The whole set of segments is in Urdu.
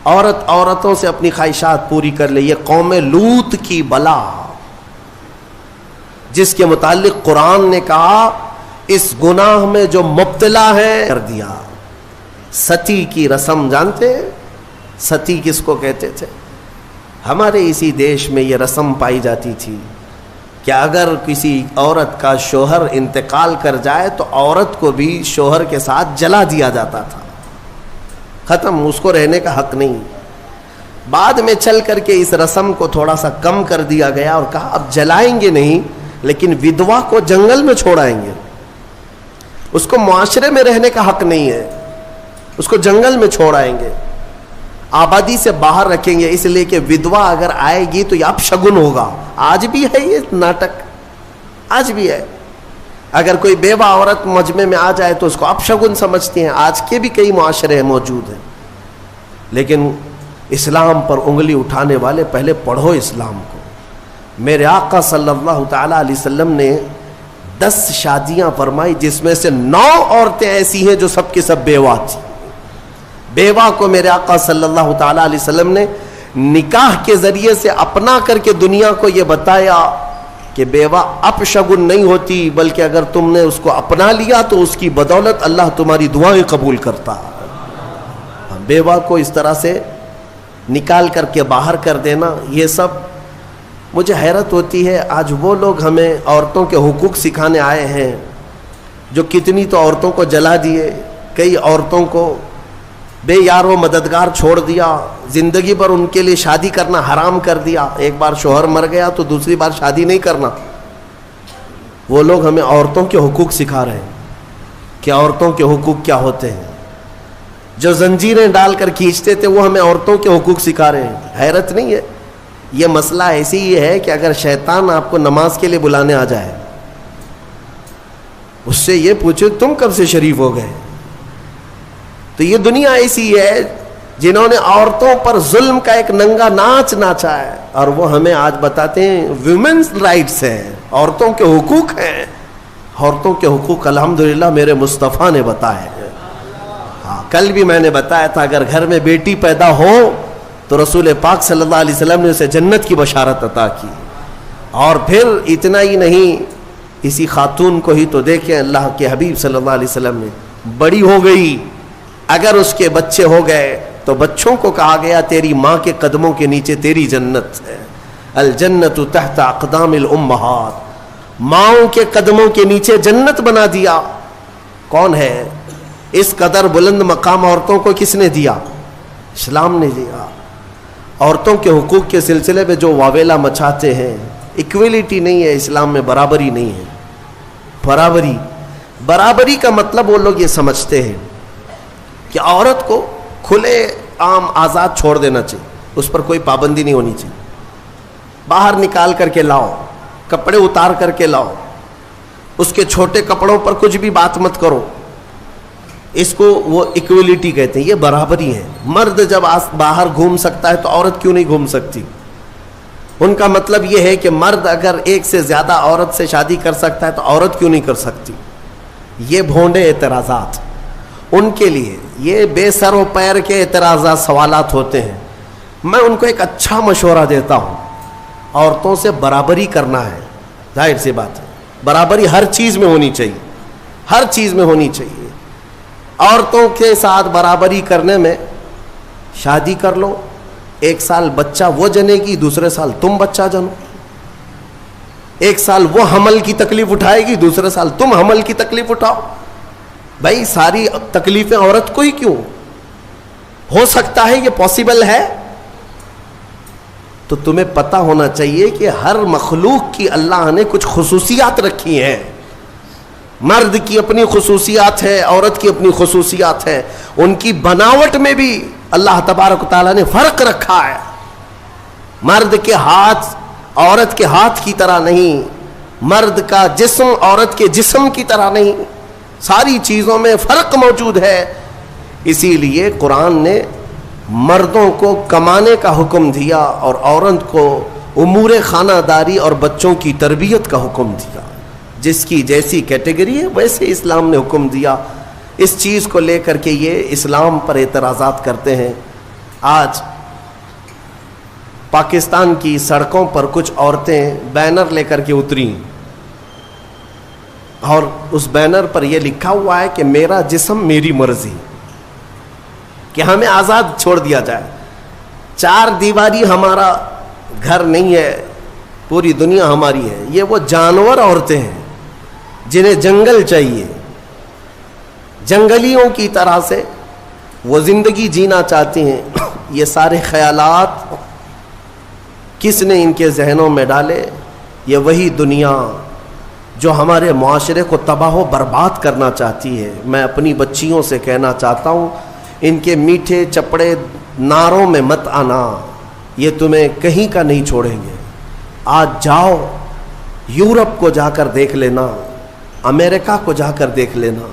عورتوں سے اپنی خواہشات پوری کر لے. یہ قوم لوط کی بلا جس کے متعلق قرآن نے کہا اس گناہ میں جو مبتلا ہے کر دیا. ستی کی رسم جانتے ہیں؟ ستی کس کو کہتے تھے؟ ہمارے اسی دیش میں یہ رسم پائی جاتی تھی کہ اگر کسی عورت کا شوہر انتقال کر جائے تو عورت کو بھی شوہر کے ساتھ جلا دیا جاتا تھا. ختم، اس کو رہنے کا حق نہیں. بعد میں چل کر کے اس رسم کو تھوڑا سا کم کر دیا گیا اور کہا اب جلائیں گے نہیں لیکن ودوا کو جنگل میں چھوڑائیں گے. اس کو معاشرے میں رہنے کا حق نہیں ہے، اس کو جنگل میں چھوڑائیں گے، آبادی سے باہر رکھیں گے، اس لیے کہ ودوا اگر آئے گی تو یہ اپشگن ہوگا. آج بھی ہے یہ ناٹک، آج بھی ہے. اگر کوئی بیوہ عورت مجمع میں آ جائے تو اس کو اپشگن سمجھتی ہیں. آج کے بھی کئی معاشرے موجود ہیں. لیکن اسلام پر انگلی اٹھانے والے پہلے پڑھو اسلام کو. میرے آقا صلی اللہ تعالی علیہ وسلم نے 10 شادیاں فرمائی جس میں سے 9 عورتیں ایسی ہیں جو سب کی سب بیوہ تھی. بیوہ کو میرے آقا صلی اللہ تعالی علیہ وسلم نے نکاح کے ذریعے سے اپنا کر کے دنیا کو یہ بتایا کہ بیوہ اپشگن نہیں ہوتی، بلکہ اگر تم نے اس کو اپنا لیا تو اس کی بدولت اللہ تمہاری دعائیں قبول کرتا. بیوہ کو اس طرح سے نکال کر کے باہر کر دینا، یہ سب مجھے حیرت ہوتی ہے. آج وہ لوگ ہمیں عورتوں کے حقوق سکھانے آئے ہیں جو کتنی تو عورتوں کو جلا دیے، کئی عورتوں کو بے یار و مددگار چھوڑ دیا، زندگی پر ان کے لیے شادی کرنا حرام کر دیا. ایک بار شوہر مر گیا تو دوسری بار شادی نہیں کرنا. وہ لوگ ہمیں عورتوں کے حقوق سکھا رہے ہیں کہ عورتوں کے حقوق کیا ہوتے ہیں. جو زنجیریں ڈال کر کھینچتے تھے وہ ہمیں عورتوں کے حقوق سکھا رہے ہیں. حیرت نہیں ہے؟ یہ مسئلہ ایسی ہی ہے کہ اگر شیطان آپ کو نماز کے لیے بلانے آ جائے، اس سے یہ پوچھو تم کب سے شریف ہو گئے. تو یہ دنیا ایسی ہے جنہوں نے عورتوں پر ظلم کا ایک ننگا ناچ ناچا ہے، اور وہ ہمیں آج بتاتے ہیں ویمنز رائٹس ہیں، عورتوں کے حقوق ہیں. عورتوں کے حقوق الحمدللہ میرے مصطفیٰ نے بتائے ہیں. ہاں، کل بھی میں نے بتایا تھا اگر گھر میں بیٹی پیدا ہو تو رسول پاک صلی اللہ علیہ وسلم نے اسے جنت کی بشارت عطا کی. اور پھر اتنا ہی نہیں، اسی خاتون کو ہی تو دیکھیں، اللہ کے حبیب صلی اللہ علیہ وسلم نے بڑی ہو گئی، اگر اس کے بچے ہو گئے تو بچوں کو کہا گیا تیری ماں کے قدموں کے نیچے تیری جنت ہے. الجنت تحت اقدام الامہات، ماؤں کے قدموں کے نیچے جنت بنا دیا. کون ہے اس قدر بلند مقام عورتوں کو؟ کس نے دیا؟ اسلام نے دیا. عورتوں کے حقوق کے سلسلے میں جو واویلا مچاتے ہیں، ایکویلٹی نہیں ہے اسلام میں، برابری نہیں ہے. برابری کا مطلب وہ لوگ یہ سمجھتے ہیں کہ عورت کو کھلے عام آزاد چھوڑ دینا چاہیے، اس پر کوئی پابندی نہیں ہونی چاہیے. باہر نکال کر کے لاؤ، کپڑے اتار کر کے لاؤ، اس کے چھوٹے کپڑوں پر کچھ بھی بات مت کرو. اس کو وہ ایکویلٹی کہتے ہیں، یہ برابری ہے. مرد جب باہر گھوم سکتا ہے تو عورت کیوں نہیں گھوم سکتی؟ ان کا مطلب یہ ہے کہ مرد اگر ایک سے زیادہ عورت سے شادی کر سکتا ہے تو عورت کیوں نہیں کر سکتی؟ یہ بھونڈے اعتراضات ان کے لیے، یہ بے سر و پیر کے اعتراضات سوالات ہوتے ہیں. میں ان کو ایک اچھا مشورہ دیتا ہوں، عورتوں سے برابری کرنا ہے. ظاہر سی بات ہے، برابری ہر چیز میں ہونی چاہیے، ہر چیز میں ہونی چاہیے. عورتوں کے ساتھ برابری کرنے میں شادی کر لو، ایک سال بچہ وہ جنے گی، دوسرے سال تم بچہ جنو. ایک سال وہ حمل کی تکلیف اٹھائے گی، دوسرے سال تم حمل کی تکلیف اٹھاؤ. بھائی ساری تکلیفیں عورت کو ہی کیوں؟ ہو سکتا ہے یہ پاسبل ہے. تو تمہیں پتہ ہونا چاہیے کہ ہر مخلوق کی اللہ نے کچھ خصوصیات رکھی ہیں. مرد کی اپنی خصوصیات ہے، عورت کی اپنی خصوصیات ہے. ان کی بناوٹ میں بھی اللہ تبارک و تعالیٰ نے فرق رکھا ہے. مرد کے ہاتھ عورت کے ہاتھ کی طرح نہیں، مرد کا جسم عورت کے جسم کی طرح نہیں. ساری چیزوں میں فرق موجود ہے. اسی لیے قرآن نے مردوں کو کمانے کا حکم دیا اور عورت کو امور خانہ داری اور بچوں کی تربیت کا حکم دیا. جس کی جیسی کیٹیگری ہے ویسے اسلام نے حکم دیا. اس چیز کو لے کر کے یہ اسلام پر اعتراضات کرتے ہیں. آج پاکستان کی سڑکوں پر کچھ عورتیں بینر لے کر کے اتری اور اس بینر پر یہ لکھا ہوا ہے کہ میرا جسم میری مرضی، کہ ہمیں آزاد چھوڑ دیا جائے، 4 دیواری ہمارا گھر نہیں ہے، پوری دنیا ہماری ہے۔ یہ وہ جانور عورتیں ہیں جنہیں جنگل چاہیے، جنگلیوں کی طرح سے وہ زندگی جینا چاہتی ہیں۔ یہ سارے خیالات کس نے ان کے ذہنوں میں ڈالے؟ یہ وہی دنیا جو ہمارے معاشرے کو تباہ و برباد کرنا چاہتی ہے۔ میں اپنی بچیوں سے کہنا چاہتا ہوں، ان کے میٹھے چپڑے نعروں میں مت آنا، یہ تمہیں کہیں کا نہیں چھوڑیں گے۔ آج جاؤ یورپ کو جا کر دیکھ لینا، امریکہ کو جا کر دیکھ لینا،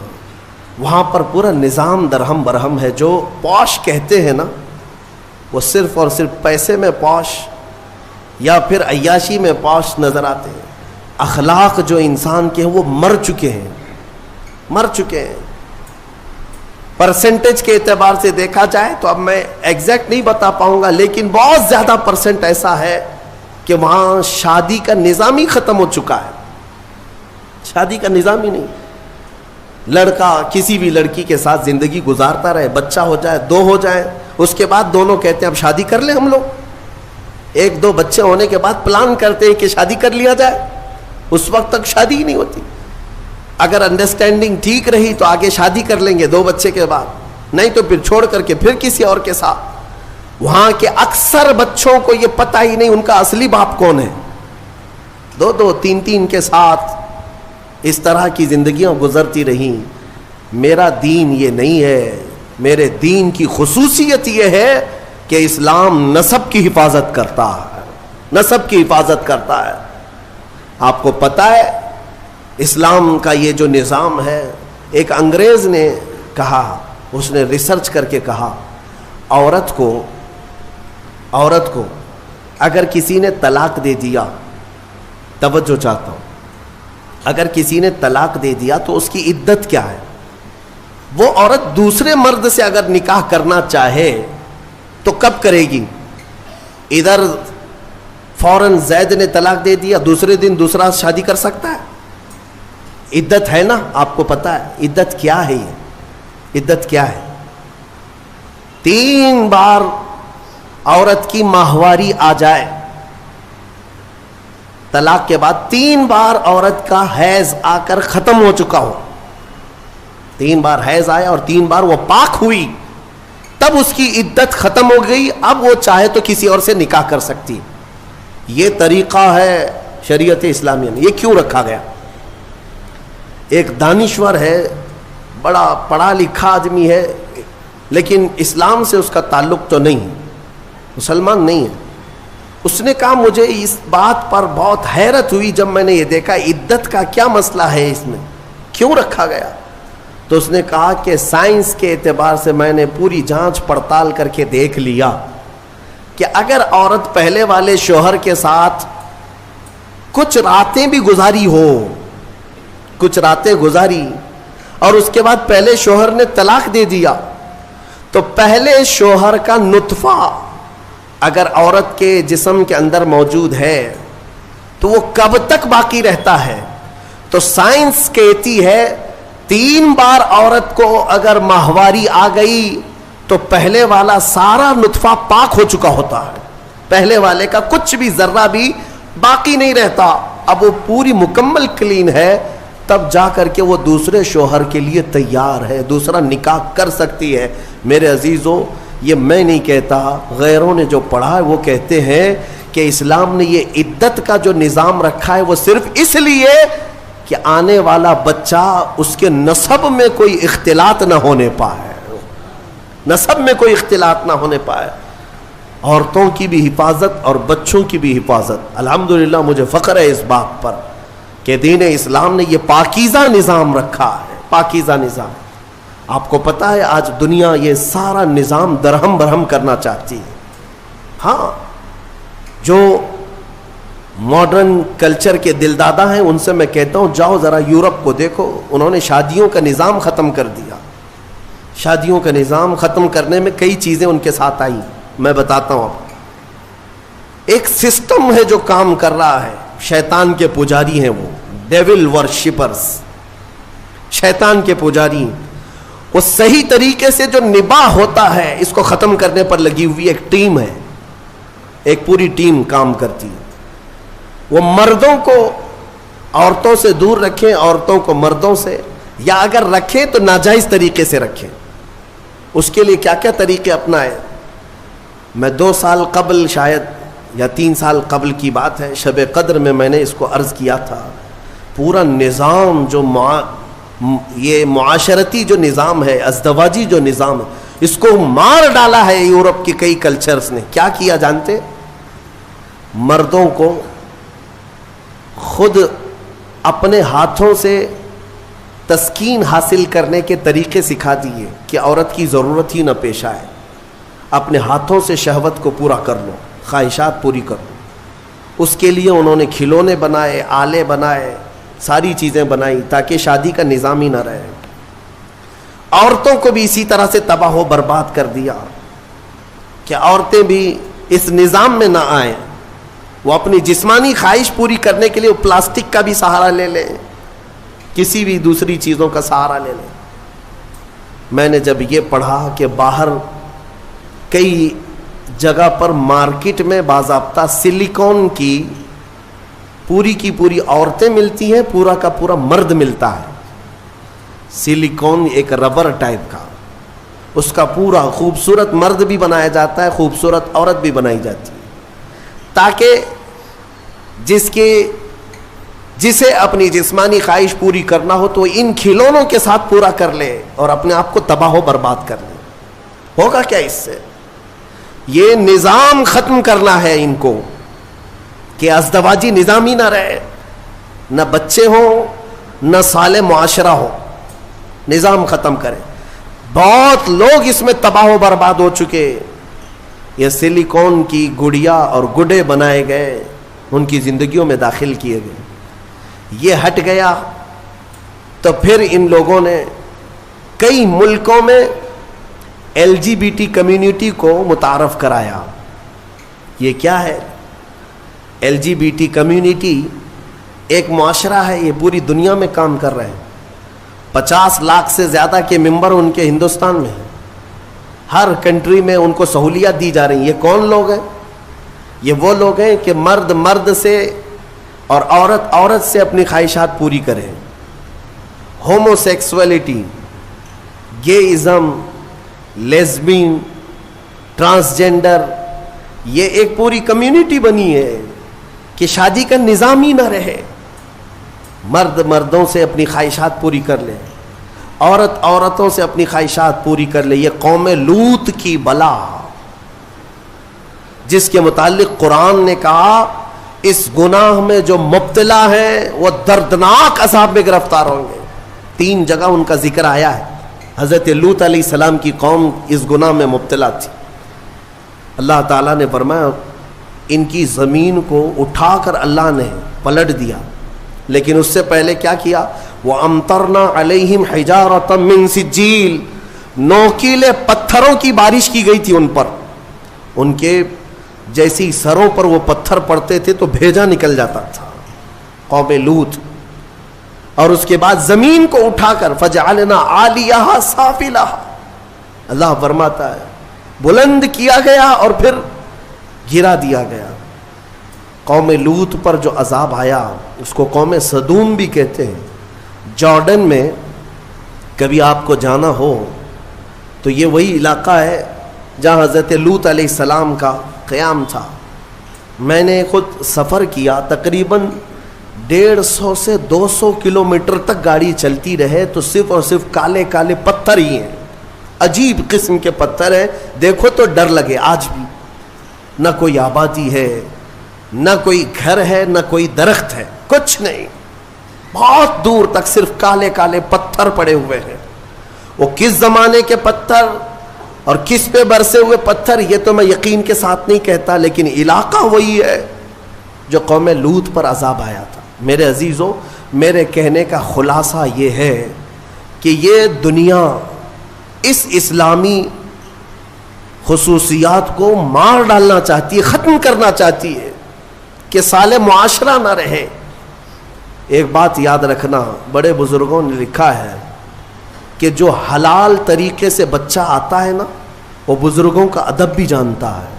وہاں پر پورا نظام درہم برہم ہے۔ جو پوش کہتے ہیں نا، وہ صرف اور صرف پیسے میں پوش یا پھر عیاشی میں پوش نظر آتے ہیں۔ اخلاق جو انسان کے ہیں وہ مر چکے ہیں۔ پرسنٹیج کے اعتبار سے دیکھا جائے تو اب میں ایگزیکٹ نہیں بتا پاؤں گا، لیکن بہت زیادہ پرسنٹ ایسا ہے کہ وہاں شادی کا نظام ہی ختم ہو چکا ہے۔ شادی کا نظام ہی نہیں، لڑکا کسی بھی لڑکی کے ساتھ زندگی گزارتا رہے، بچہ ہو جائے، 2 ہو جائے، اس کے بعد دونوں کہتے ہیں اب شادی کر لیں ہم لوگ۔ 1-2 بچے ہونے کے بعد پلان کرتے ہیں کہ شادی کر لیا جائے، اس وقت تک شادی ہی نہیں ہوتی۔ اگر انڈرسٹینڈنگ ٹھیک رہی تو آگے شادی کر لیں گے 2 بچے کے بعد، نہیں تو پھر چھوڑ کر کے پھر کسی اور کے ساتھ۔ وہاں کے اکثر بچوں کو یہ پتہ ہی نہیں ان کا اصلی باپ کون ہے، 2-2 3-3 کے ساتھ اس طرح کی زندگیاں گزرتی رہیں۔ میرا دین یہ نہیں ہے، میرے دین کی خصوصیت یہ ہے کہ اسلام نسب کی حفاظت کرتا ہے، نسب کی حفاظت کرتا ہے۔ آپ کو پتہ ہے اسلام کا یہ جو نظام ہے، ایک انگریز نے کہا، اس نے ریسرچ کر کے کہا، عورت کو اگر کسی نے طلاق دے دیا، توجہ چاہتا ہوں، اگر کسی نے طلاق دے دیا تو اس کی عدت کیا ہے؟ وہ عورت دوسرے مرد سے اگر نکاح کرنا چاہے تو کب کرے گی؟ ادھر فوراً زید نے طلاق دے دیا، دوسرے دن دوسرا شادی کر سکتا ہے؟ عدت ہے نا، آپ کو پتا ہے عدت کیا ہے؟ یہ عدت کیا ہے؟ 3 بار عورت کی ماہواری آ جائے، طلاق کے بعد 3 بار عورت کا حیض آ کر ختم ہو چکا ہو، 3 بار حیض آیا اور 3 بار وہ پاک ہوئی، تب اس کی عدت ختم ہو گئی، اب وہ چاہے تو کسی اور سے نکاح کر سکتی۔ یہ طریقہ ہے شریعت اسلامیہ میں۔ یہ کیوں رکھا گیا؟ ایک دانشور ہے، بڑا پڑھا لکھا آدمی ہے، لیکن اسلام سے اس کا تعلق تو نہیں، مسلمان نہیں ہے۔ اس نے کہا مجھے اس بات پر بہت حیرت ہوئی جب میں نے یہ دیکھا عدت کا کیا مسئلہ ہے، اس میں کیوں رکھا گیا؟ تو اس نے کہا کہ سائنس کے اعتبار سے میں نے پوری جانچ پڑتال کر کے دیکھ لیا کہ اگر عورت پہلے والے شوہر کے ساتھ کچھ راتیں بھی گزاری ہو، کچھ راتیں گزاری اور اس کے بعد پہلے شوہر نے طلاق دے دیا، تو پہلے شوہر کا نطفہ اگر عورت کے جسم کے اندر موجود ہے تو وہ کب تک باقی رہتا ہے؟ تو سائنس کہتی ہے 3 بار عورت کو اگر ماہواری آ گئی تو پہلے والا سارا نطفہ پاک ہو چکا ہوتا ہے، پہلے والے کا کچھ بھی ذرہ بھی باقی نہیں رہتا، اب وہ پوری مکمل کلین ہے، تب جا کر کے وہ دوسرے شوہر کے لیے تیار ہے، دوسرا نکاح کر سکتی ہے۔ میرے عزیزوں، یہ میں نہیں کہتا، غیروں نے جو پڑھا ہے وہ کہتے ہیں کہ اسلام نے یہ عدت کا جو نظام رکھا ہے وہ صرف اس لیے کہ آنے والا بچہ اس کے نسب میں کوئی اختلاط نہ ہونے پائے، نسب میں کوئی اختلاط نہ ہونے پائے، عورتوں کی بھی حفاظت اور بچوں کی بھی حفاظت۔ الحمدللہ مجھے فخر ہے اس بات پر کہ دین اسلام نے یہ پاکیزہ نظام رکھا ہے، پاکیزہ نظام۔ آپ کو پتا ہے آج دنیا یہ سارا نظام درہم برہم کرنا چاہتی ہے۔ ہاں، جو ماڈرن کلچر کے دل دادا ہیں ان سے میں کہتا ہوں جاؤ ذرا یورپ کو دیکھو، انہوں نے شادیوں کا نظام ختم کر دیا۔ شادیوں کا نظام ختم کرنے میں کئی چیزیں ان کے ساتھ آئی، میں بتاتا ہوں آپ کو. ایک سسٹم ہے جو کام کر رہا ہے, شیطان کے پجاری ہیں وہ, ڈیول ورشپرز, شیطان کے پجاری. وہ صحیح طریقے سے جو نباہ ہوتا ہے اس کو ختم کرنے پر لگی ہوئی ایک ٹیم ہے, ایک پوری ٹیم کام کرتی ہے. وہ مردوں کو عورتوں سے دور رکھیں, عورتوں کو مردوں سے, یا اگر رکھیں تو ناجائز طریقے سے رکھیں. اس کے لیے کیا کیا طریقے اپنائیں. میں 2 سال قبل شاید یا 3 سال قبل کی بات ہے, شب قدر میں نے اس کو عرض کیا تھا. پورا نظام جو یہ معاشرتی جو نظام ہے, ازدواجی جو نظام ہے, اس کو مار ڈالا ہے یورپ کے کئی کلچرز نے. کیا کیا جانتے؟ مردوں کو خود اپنے ہاتھوں سے تسکین حاصل کرنے کے طریقے سکھا دیے کہ عورت کی ضرورت ہی نہ پیش آئے. اپنے ہاتھوں سے شہوت کو پورا کر لو, خواہشات پوری کر لو. اس کے لیے انہوں نے کھلونے بنائے, آلے بنائے, ساری چیزیں بنائی تاکہ شادی کا نظام ہی نہ رہے. عورتوں کو بھی اسی طرح سے تباہ و برباد کر دیا کہ عورتیں بھی اس نظام میں نہ آئیں. وہ اپنی جسمانی خواہش پوری کرنے کے لیے وہ پلاسٹک کا بھی سہارا لے لیں, کسی بھی دوسری چیزوں کا سہارا لے لیں. میں نے جب یہ پڑھا کہ باہر کئی جگہ پر مارکیٹ میں باضابطہ سلیکون کی پوری عورتیں ملتی ہیں, پورا کا پورا مرد ملتا ہے. سلیکون ایک ربر ٹائپ کا, اس کا پورا خوبصورت مرد بھی بنایا جاتا ہے, خوبصورت عورت بھی بنائی جاتی ہے, تاکہ جسے اپنی جسمانی خواہش پوری کرنا ہو تو ان کھلونوں کے ساتھ پورا کر لے اور اپنے آپ کو تباہ و برباد کر لے. ہوگا کیا اس سے؟ یہ نظام ختم کرنا ہے ان کو کہ ازدواجی نظام ہی نہ رہے, نہ بچے ہوں, نہ صالح معاشرہ ہو. نظام ختم کرے. بہت لوگ اس میں تباہ و برباد ہو چکے. یہ سلیکون کی گڑیا اور گڈے بنائے گئے, ان کی زندگیوں میں داخل کیے گئے. یہ ہٹ گیا تو پھر ان لوگوں نے کئی ملکوں میں LGBT کمیونٹی کو متعارف کرایا. یہ کیا ہے؟ LGBT کمیونٹی ایک معاشرہ ہے, یہ پوری دنیا میں کام کر رہے ہیں. 50 لاکھ سے زیادہ کے ممبر ان کے ہندوستان میں ہیں. ہر کنٹری میں ان کو سہولیات دی جا رہی ہیں. یہ کون لوگ ہیں؟ یہ وہ لوگ ہیں کہ مرد مرد سے اور عورت عورت سے اپنی خواہشات پوری کریں. ہومو سیکسولیٹی, گےازم, لیزبین, ٹرانسجینڈر, یہ ایک پوری کمیونٹی بنی ہے کہ شادی کا نظام ہی نہ رہے. مرد مردوں سے اپنی خواہشات پوری کر لے, عورت عورتوں سے اپنی خواہشات پوری کر لے. یہ قوم لوط کی بلا, جس کے متعلق قرآن نے کہا اس گناہ میں جو مبتلا ہیں وہ دردناک عذاب میں گرفتار ہوں گے. 3 جگہ ان کا ذکر آیا ہے. حضرت لوط علیہ السلام کی قوم اس گناہ میں مبتلا تھی. اللہ تعالیٰ نے فرمایا ان کی زمین کو اٹھا کر اللہ نے پلٹ دیا, لیکن اس سے پہلے کیا کیا؟ وَأَمْطَرْنَا عَلَيْهِمْ حِجَارَةً مِّن سِجِّيلٍ, نوکیلے پتھروں کی بارش کی گئی تھی ان پر. ان کے جیسی سروں پر وہ پتھر پڑتے تھے تو بھیجا نکل جاتا تھا. قوم لوط. اور اس کے بعد زمین کو اٹھا کر فجعلنا عالیہا سافلہا, اللہ فرماتا ہے بلند کیا گیا اور پھر گرا دیا گیا. قوم لوط پر جو عذاب آیا اس کو قوم سدوم بھی کہتے ہیں. جارڈن میں کبھی آپ کو جانا ہو تو یہ وہی علاقہ ہے جہاں حضرت لوط علیہ السلام کا قیام تھا. میں نے خود سفر کیا, تقریباً 150 سے 200 کلومیٹر تک گاڑی چلتی رہے تو صرف اور صرف کالے کالے پتھر ہی ہیں, عجیب قسم کے پتھر ہیں. دیکھو تو ڈر لگے. آج بھی نہ کوئی آبادی ہے, نہ کوئی گھر ہے, نہ کوئی درخت ہے, کچھ نہیں. بہت دور تک صرف کالے کالے پتھر پڑے ہوئے ہیں. وہ کس زمانے کے پتھر اور کس پہ برسے ہوئے پتھر یہ تو میں یقین کے ساتھ نہیں کہتا, لیکن علاقہ وہی ہے جو قوم لوط پر عذاب آیا تھا. میرے عزیزوں, میرے کہنے کا خلاصہ یہ ہے کہ یہ دنیا اس اسلامی خصوصیات کو مار ڈالنا چاہتی ہے, ختم کرنا چاہتی ہے کہ سالے معاشرہ نہ رہے. ایک بات یاد رکھنا, بڑے بزرگوں نے لکھا ہے کہ جو حلال طریقے سے بچہ آتا ہے نا, وہ بزرگوں کا ادب بھی جانتا ہے,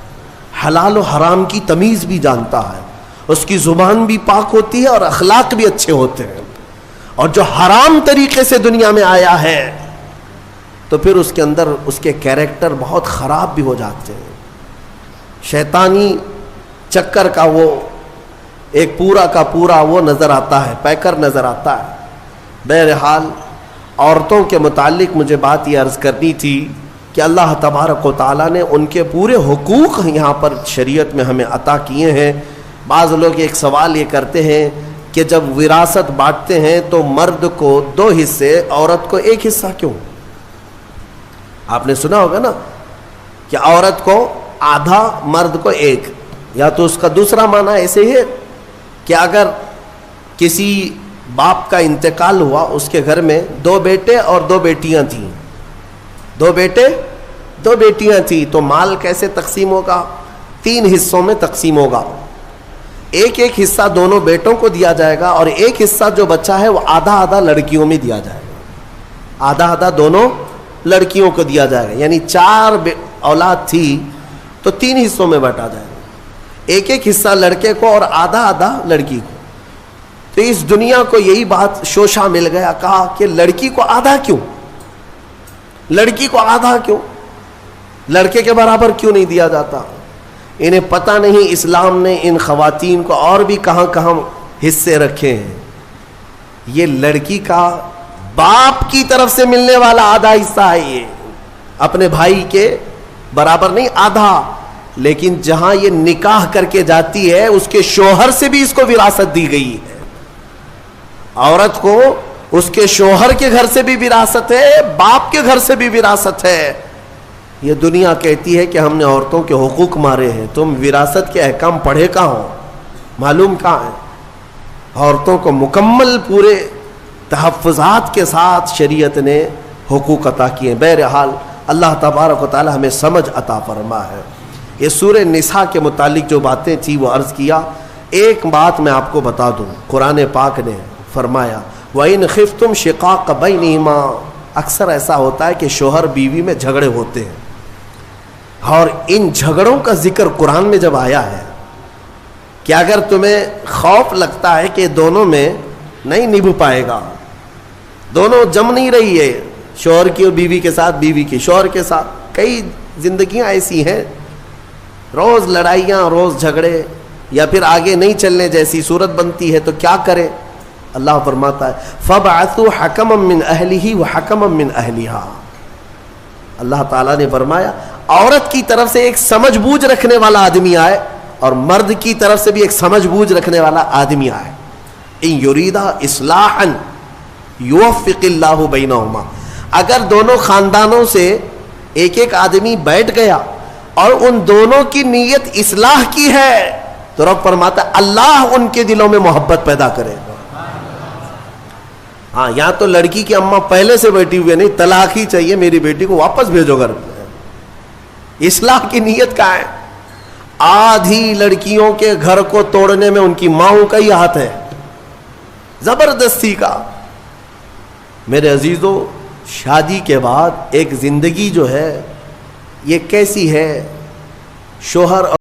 حلال و حرام کی تمیز بھی جانتا ہے, اس کی زبان بھی پاک ہوتی ہے اور اخلاق بھی اچھے ہوتے ہیں. اور جو حرام طریقے سے دنیا میں آیا ہے تو پھر اس کے اندر اس کے کیریکٹر بہت خراب بھی ہو جاتے ہیں. شیطانی چکر کا وہ ایک پورا کا پورا وہ نظر آتا ہے, پیکر نظر آتا ہے. بہرحال عورتوں کے متعلق مجھے بات یہ عرض کرنی تھی کہ اللہ تبارک و تعالیٰ نے ان کے پورے حقوق یہاں پر شریعت میں ہمیں عطا کیے ہیں. بعض لوگ ایک سوال یہ کرتے ہیں کہ جب وراثت بانٹتے ہیں تو مرد کو 2 حصے, عورت کو 1 حصہ کیوں؟ آپ نے سنا ہوگا نا کہ عورت کو آدھا, مرد کو 1. یا تو اس کا دوسرا معنی ایسے ہی ہے کہ اگر کسی باپ کا انتقال ہوا, اس کے گھر میں 2 بیٹے اور 2 بیٹیاں تھیں, 2 بیٹے 2 بیٹیاں تھیں, تو مال کیسے تقسیم ہوگا؟ 3 حصوں میں تقسیم ہوگا. ایک حصہ دونوں بیٹوں کو دیا جائے گا اور ایک حصہ جو بچا ہے وہ آدھا آدھا لڑکیوں میں دیا جائے گا, آدھا آدھا دونوں لڑکیوں کو دیا جائے گا. یعنی 4 اولاد تھی تو 3 حصوں میں بانٹا جائے گا, ایک حصہ لڑکے کو اور آدھا آدھا لڑکی کو. تو اس دنیا کو یہی بات شوشہ مل گیا, کہا کہ لڑکی کو آدھا کیوں, لڑکی کو آدھا کیوں, لڑکے کے برابر کیوں نہیں دیا جاتا؟ انہیں پتہ نہیں اسلام نے ان خواتین کو اور بھی کہاں کہاں حصے رکھے ہیں. یہ لڑکی کا باپ کی طرف سے ملنے والا آدھا حصہ ہے, یہ اپنے بھائی کے برابر نہیں, آدھا. لیکن جہاں یہ نکاح کر کے جاتی ہے اس کے شوہر سے بھی اس کو وراثت دی گئی ہے. عورت کو اس کے شوہر کے گھر سے بھی وراثت ہے, باپ کے گھر سے بھی وراثت ہے. یہ دنیا کہتی ہے کہ ہم نے عورتوں کے حقوق مارے ہیں. تم وراثت کے احکام پڑھے کہاں ہو, معلوم کہاں ہے؟ عورتوں کو مکمل پورے تحفظات کے ساتھ شریعت نے حقوق عطا کیے. بہرحال اللہ تبارک و تعالی ہمیں سمجھ عطا فرما ہے. یہ سورہ نساء کے متعلق جو باتیں تھیں وہ عرض کیا. ایک بات میں آپ کو بتا دوں, قرآن پاک نے فرمایا وَإِنْ خِفْتُمْ شِقَاقَ بَيْنِهِمَا. اکثر ایسا ہوتا ہے کہ شوہر بیوی میں جھگڑے ہوتے ہیں, اور ان جھگڑوں کا ذکر قرآن میں جب آیا ہے کہ اگر تمہیں خوف لگتا ہے کہ دونوں میں نہیں نبھ پائے گا, دونوں جم نہیں رہی ہے, شوہر کی اور بیوی کے ساتھ, بیوی کی شوہر کے ساتھ, کئی زندگیاں ایسی ہیں روز لڑائیاں, روز جھگڑے, یا پھر آگے نہیں چلنے جیسی صورت بنتی ہے, تو کیا کرے؟ اللہ فرماتا ہے فَبْعَثُوا حَكَمًا مِّنْ أَهْلِهِ وَحَكَمًا مِّنْ أَهْلِهَا. اللہ تعالیٰ نے فرمایا عورت کی طرف سے ایک سمجھ بوجھ رکھنے والا آدمی آئے اور مرد کی طرف سے بھی ایک سمجھ بوجھ رکھنے والا آدمی آئے. ان یریدا اصلاحا یوفق اللہ بینہما. اگر دونوں خاندانوں سے ایک آدمی بیٹھ گیا اور ان دونوں کی نیت اصلاح کی ہے تو رب فرماتا ہے اللہ ان کے دلوں میں محبت پیدا کرے. ہاں, یہاں تو لڑکی کی اماں پہلے سے بیٹھی ہوئی نہیں, طلاق ہی چاہیے, میری بیٹی کو واپس بھیجو گھر. اصلاح کی نیت کا ہے. آدھی لڑکیوں کے گھر کو توڑنے میں ان کی ماؤں کا ہی ہاتھ ہے, زبردستی کا. میرے عزیزو, شادی کے بعد ایک زندگی جو ہے یہ کیسی ہے, شوہر